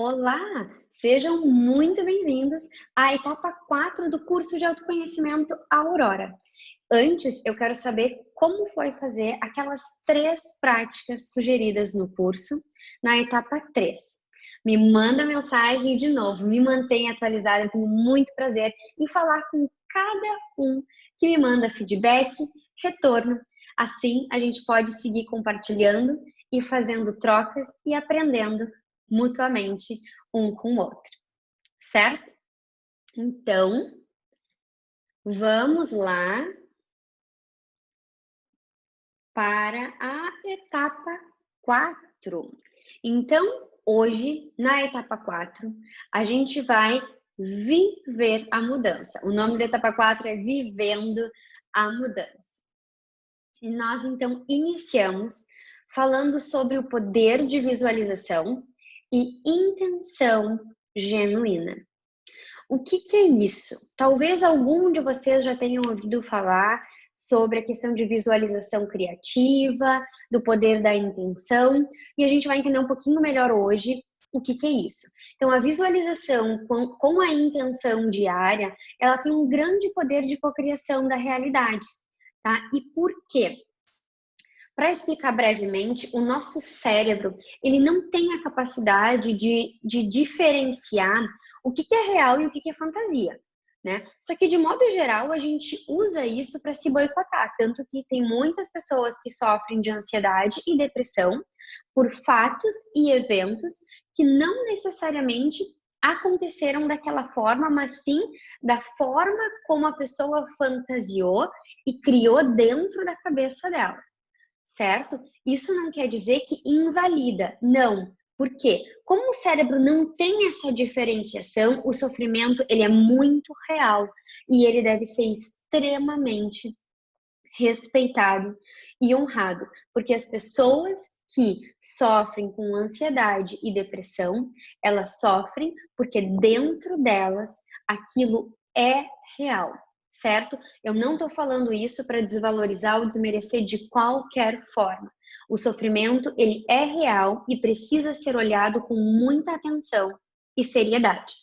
Olá, sejam muito bem-vindos à etapa 4 do curso de autoconhecimento Aurora. Antes, eu quero saber como foi fazer aquelas 3 práticas sugeridas no curso, na etapa 3. Me manda mensagem e, de novo, me mantenha atualizada. Eu tenho muito prazer em falar com cada um que me manda feedback, retorno. Assim, a gente pode seguir compartilhando e fazendo trocas e aprendendo mutuamente um com o outro, certo? Então, vamos lá para a etapa 4. Então, hoje, na etapa 4, a gente vai viver a mudança. O nome da etapa 4 é Vivendo a Mudança. E nós, então, iniciamos falando sobre o poder de visualização e intenção genuína. O que é isso? Talvez algum de vocês já tenham ouvido falar sobre a questão de visualização criativa, do poder da intenção, e a gente vai entender um pouquinho melhor hoje o que é isso. Então, a visualização com a intenção diária, ela tem um grande poder de cocriação da realidade, tá? E por quê? Para explicar brevemente, o nosso cérebro, ele não tem a capacidade de diferenciar o que é real e o que é fantasia, né? Só que, de modo geral, a gente usa isso para se boicotar, tanto que tem muitas pessoas que sofrem de ansiedade e depressão por fatos e eventos que não necessariamente aconteceram daquela forma, mas sim da forma como a pessoa fantasiou e criou dentro da cabeça dela. Certo? Isso não quer dizer que invalida, não. Por quê? Como o cérebro não tem essa diferenciação, o sofrimento ele é muito real e ele deve ser extremamente respeitado e honrado, porque as pessoas que sofrem com ansiedade e depressão, elas sofrem porque dentro delas aquilo é real, certo? Eu não estou falando isso para desvalorizar ou desmerecer de qualquer forma. O sofrimento, ele é real e precisa ser olhado com muita atenção e seriedade.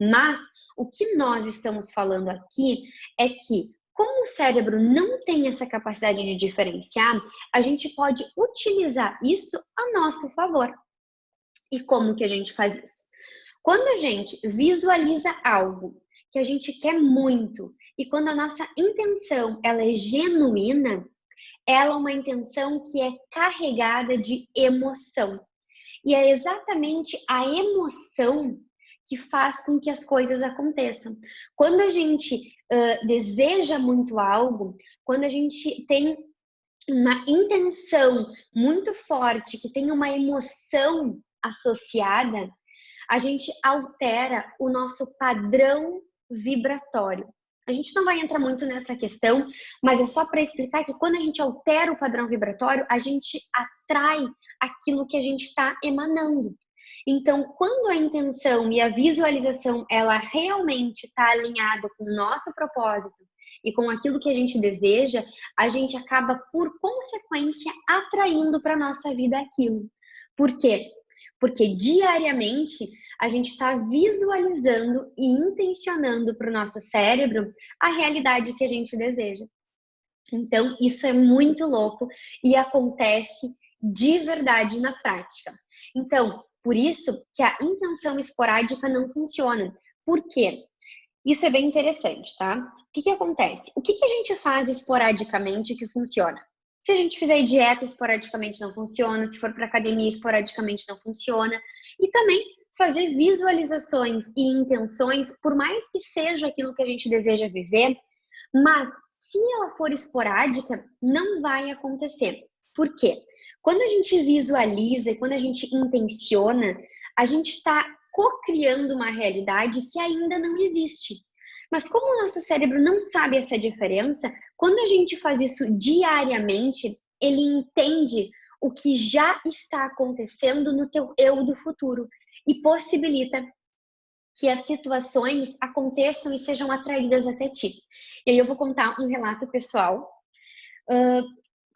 Mas o que nós estamos falando aqui é que, como o cérebro não tem essa capacidade de diferenciar, a gente pode utilizar isso a nosso favor. E como que a gente faz isso? Quando a gente visualiza algo que a gente quer muito e quando a nossa intenção ela é genuína, ela é uma intenção que é carregada de emoção. E é exatamente a emoção que faz com que as coisas aconteçam. Quando a gente deseja muito algo, quando a gente tem uma intenção muito forte, que tem uma emoção associada, a gente altera o nosso padrão vibratório. A gente não vai entrar muito nessa questão, mas é só para explicar que quando a gente altera o padrão vibratório, a gente atrai aquilo que a gente está emanando. Então, quando a intenção e a visualização ela realmente está alinhada com o nosso propósito e com aquilo que a gente deseja, a gente acaba, por consequência, atraindo para a nossa vida aquilo. Por quê? Porque diariamente a gente está visualizando e intencionando para o nosso cérebro a realidade que a gente deseja. Então, isso é muito louco e acontece de verdade na prática. Então, por isso que a intenção esporádica não funciona. Por quê? Isso é bem interessante, tá? O que acontece? O que a gente faz esporadicamente que funciona? Se a gente fizer dieta, esporadicamente não funciona. Se for para academia, esporadicamente não funciona. E também fazer visualizações e intenções, por mais que seja aquilo que a gente deseja viver, mas se ela for esporádica, não vai acontecer. Por quê? Quando a gente visualiza e quando a gente intenciona, a gente está co-criando uma realidade que ainda não existe. Mas como o nosso cérebro não sabe essa diferença, quando a gente faz isso diariamente, ele entende o que já está acontecendo no teu eu do futuro e possibilita que as situações aconteçam e sejam atraídas até ti. E aí eu vou contar um relato pessoal.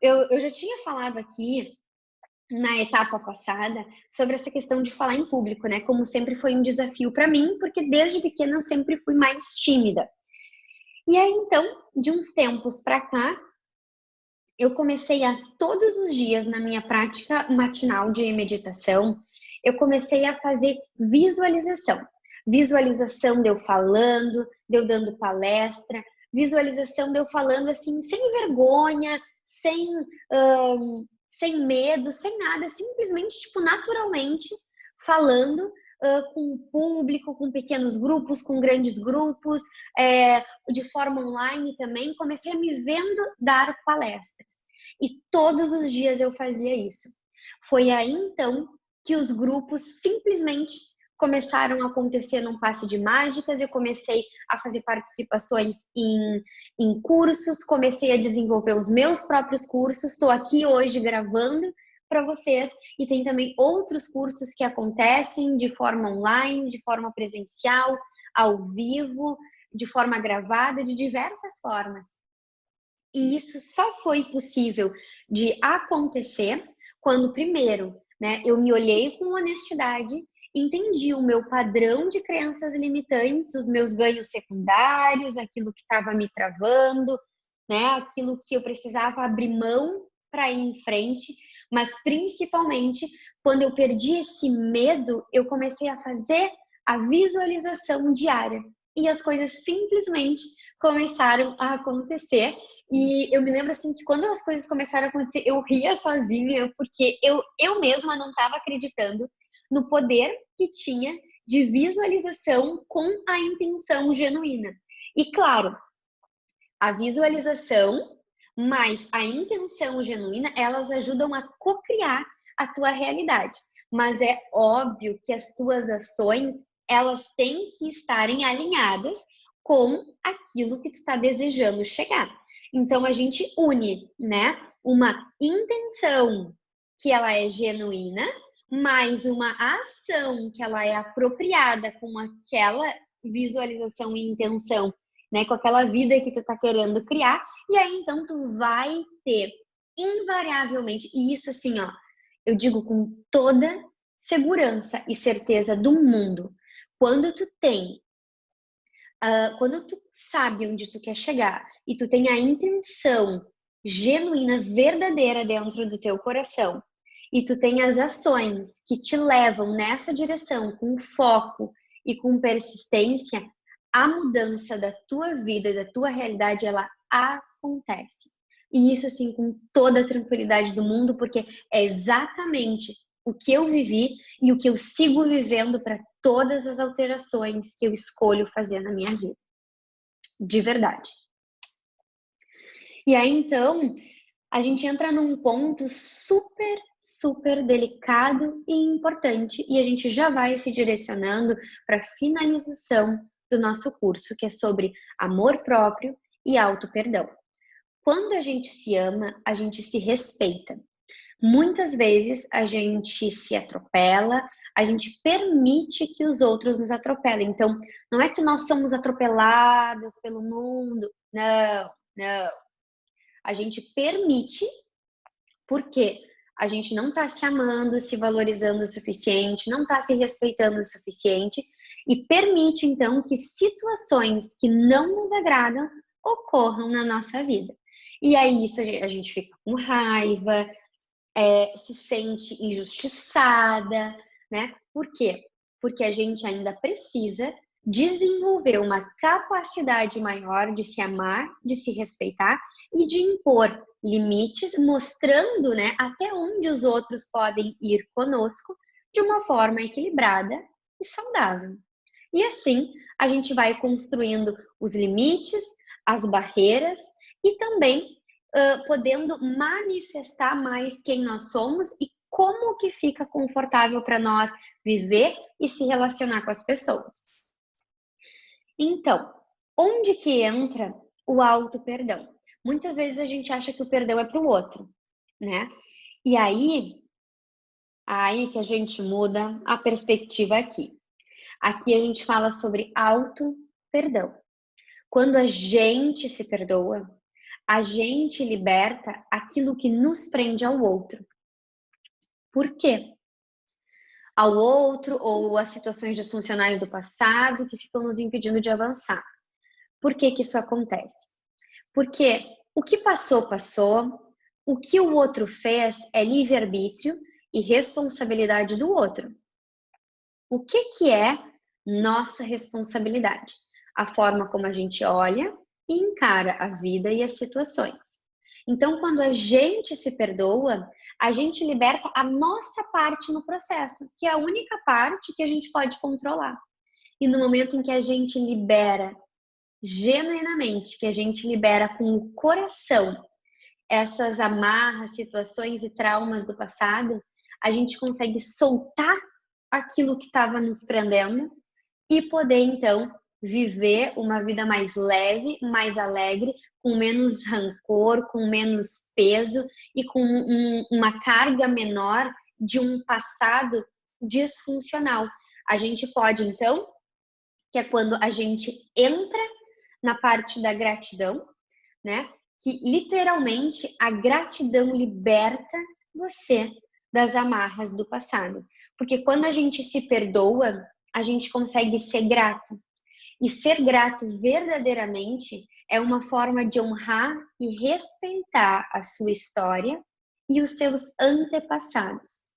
Eu já tinha falado aqui na etapa passada sobre essa questão de falar em público, né? Como sempre foi um desafio para mim, porque desde pequena eu sempre fui mais tímida. E aí, então, de uns tempos para cá, eu comecei a todos os dias na minha prática matinal de meditação, eu comecei a fazer visualização. Visualização de eu falando, de eu dando palestra, visualização de eu falando assim, sem vergonha, sem medo, sem nada, simplesmente, tipo, naturalmente falando com o público, com pequenos grupos, com grandes grupos, de forma online também. Comecei a me vendo dar palestras. E todos os dias eu fazia isso. Foi aí, então, que os grupos simplesmente começaram a acontecer num passe de mágicas. Eu comecei a fazer participações em cursos, comecei a desenvolver os meus próprios cursos. Estou aqui hoje gravando para vocês, e tem também outros cursos que acontecem de forma online, de forma presencial, ao vivo, de forma gravada, de diversas formas. E isso só foi possível de acontecer quando, primeiro, né, eu me olhei com honestidade, entendi o meu padrão de crenças limitantes, os meus ganhos secundários, aquilo que estava me travando, né, aquilo que eu precisava abrir mão para ir em frente, mas principalmente quando eu perdi esse medo, eu comecei a fazer a visualização diária e as coisas simplesmente começaram a acontecer. E eu me lembro assim que quando as coisas começaram a acontecer, eu ria sozinha, porque eu mesma não estava acreditando no poder que tinha de visualização com a intenção genuína. E claro, a visualização mais a intenção genuína, elas ajudam a co-criar a tua realidade. Mas é óbvio que as tuas ações, elas têm que estarem alinhadas com aquilo que tu está desejando chegar. Então a gente une, né, uma intenção que ela é genuína, mais uma ação que ela é apropriada com aquela visualização e intenção, né, com aquela vida que tu tá querendo criar, e aí então tu vai ter invariavelmente, e isso assim, ó, eu digo com toda segurança e certeza do mundo, quando tu tem quando tu sabe onde tu quer chegar e tu tem a intenção genuína, verdadeira dentro do teu coração, e tu tem as ações que te levam nessa direção com foco e com persistência, a mudança da tua vida, da tua realidade, ela acontece. E isso assim com toda a tranquilidade do mundo, porque é exatamente o que eu vivi e o que eu sigo vivendo para todas as alterações que eu escolho fazer na minha vida. De verdade. E aí, então, a gente entra num ponto super, super delicado e importante, e a gente já vai se direcionando para a finalização do nosso curso, que é sobre amor próprio e auto-perdão. Quando a gente se ama, a gente se respeita. Muitas vezes a gente se atropela, a gente permite que os outros nos atropelem. Então, não é que nós somos atropeladas pelo mundo, não, não. A gente permite, porque a gente não está se amando, se valorizando o suficiente, não está se respeitando o suficiente, e permite, então, que situações que não nos agradam ocorram na nossa vida. E aí, isso a gente fica com raiva, se sente injustiçada, né? Por quê? Porque a gente ainda precisa desenvolver uma capacidade maior de se amar, de se respeitar e de impor limites, mostrando, né, até onde os outros podem ir conosco de uma forma equilibrada e saudável. E assim, a gente vai construindo os limites, as barreiras e também podendo manifestar mais quem nós somos e como que fica confortável para nós viver e se relacionar com as pessoas. Então, onde que entra o auto-perdão? Muitas vezes a gente acha que o perdão é para o outro, né? E aí que a gente muda a perspectiva aqui. Aqui a gente fala sobre auto-perdão. Quando a gente se perdoa, a gente liberta aquilo que nos prende ao outro. Por quê? Ao outro ou às situações disfuncionais do passado que ficam nos impedindo de avançar. Por que que isso acontece? Porque o que passou, passou. O que o outro fez é livre-arbítrio e responsabilidade do outro. O que que é nossa responsabilidade? A forma como a gente olha e encara a vida e as situações. Então, quando a gente se perdoa, a gente liberta a nossa parte no processo, que é a única parte que a gente pode controlar. E no momento em que a gente libera genuinamente, que a gente libera com o coração essas amarras, situações e traumas do passado, a gente consegue soltar aquilo que estava nos prendendo e poder então viver uma vida mais leve, mais alegre, com menos rancor, com menos peso e com uma carga menor de um passado disfuncional. A gente pode então, que é quando a gente entra na parte da gratidão, né? Que literalmente a gratidão liberta você das amarras do passado. Porque quando a gente se perdoa, a gente consegue ser grato. E ser grato verdadeiramente é uma forma de honrar e respeitar a sua história e os seus antepassados.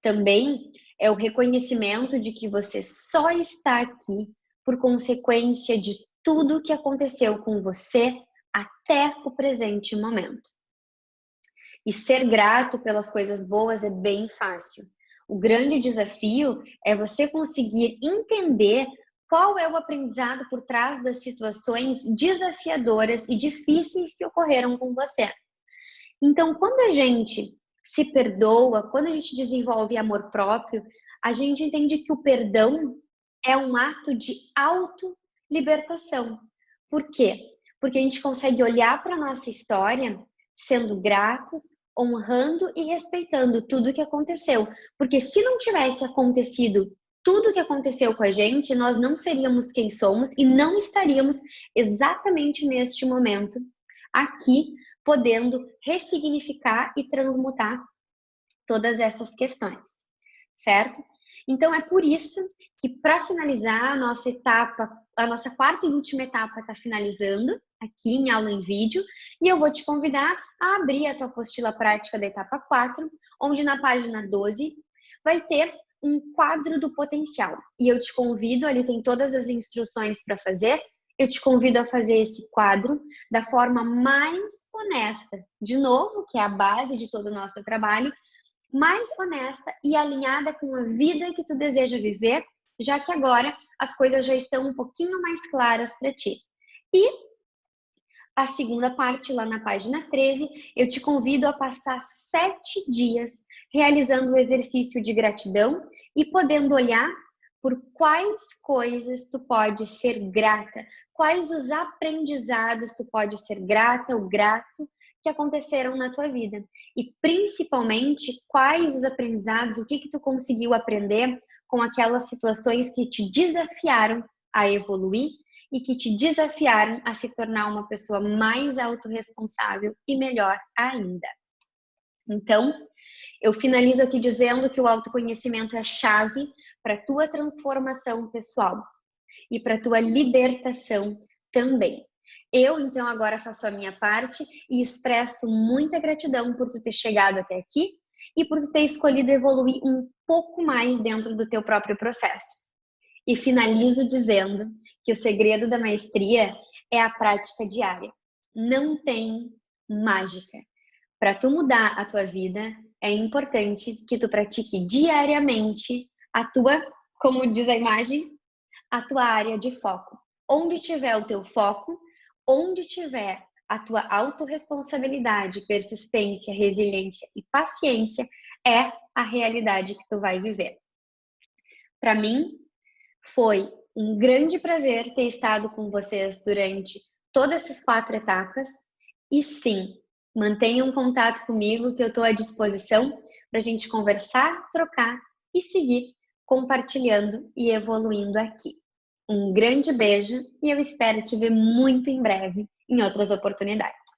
Também é o reconhecimento de que você só está aqui por consequência de tudo que aconteceu com você até o presente momento. E ser grato pelas coisas boas é bem fácil. O grande desafio é você conseguir entender qual é o aprendizado por trás das situações desafiadoras e difíceis que ocorreram com você. Então, quando a gente se perdoa, quando a gente desenvolve amor próprio, a gente entende que o perdão é um ato de auto-libertação. Por quê? Porque a gente consegue olhar para a nossa história sendo gratos, honrando e respeitando tudo o que aconteceu. Porque se não tivesse acontecido tudo o que aconteceu com a gente, nós não seríamos quem somos e não estaríamos exatamente neste momento aqui, podendo ressignificar e transmutar todas essas questões, certo? Então é por isso que, para finalizar a nossa etapa, a nossa quarta e última etapa está finalizando aqui em aula em vídeo, e eu vou te convidar a abrir a tua apostila prática da etapa 4, onde na página 12 vai ter um quadro do potencial. E eu te convido, ali tem todas as instruções para fazer, eu te convido a fazer esse quadro da forma mais honesta, de novo, que é a base de todo o nosso trabalho, mais honesta e alinhada com a vida que tu deseja viver, já que agora as coisas já estão um pouquinho mais claras para ti. E a segunda parte, lá na página 13, eu te convido a passar 7 dias realizando o exercício de gratidão e podendo olhar por quais coisas tu pode ser grata, quais os aprendizados tu pode ser grata ou grato que aconteceram na tua vida. E principalmente, quais os aprendizados, o que tu conseguiu aprender com aquelas situações que te desafiaram a evoluir e que te desafiaram a se tornar uma pessoa mais autorresponsável e melhor ainda. Então, eu finalizo aqui dizendo que o autoconhecimento é a chave para a tua transformação pessoal e para a tua libertação também. Eu, então, agora faço a minha parte e expresso muita gratidão por tu ter chegado até aqui e por tu ter escolhido evoluir um pouco mais dentro do teu próprio processo. E finalizo dizendo que o segredo da maestria é a prática diária. Não tem mágica. Para tu mudar a tua vida, é importante que tu pratique diariamente a tua, como diz a imagem, a tua área de foco. Onde tiver o teu foco, onde tiver a tua autorresponsabilidade, persistência, resiliência e paciência, é a realidade que tu vai viver. Para mim, foi um grande prazer ter estado com vocês durante todas essas 4 etapas. E sim, mantenham contato comigo que eu estou à disposição para a gente conversar, trocar e seguir compartilhando e evoluindo aqui. Um grande beijo e eu espero te ver muito em breve em outras oportunidades.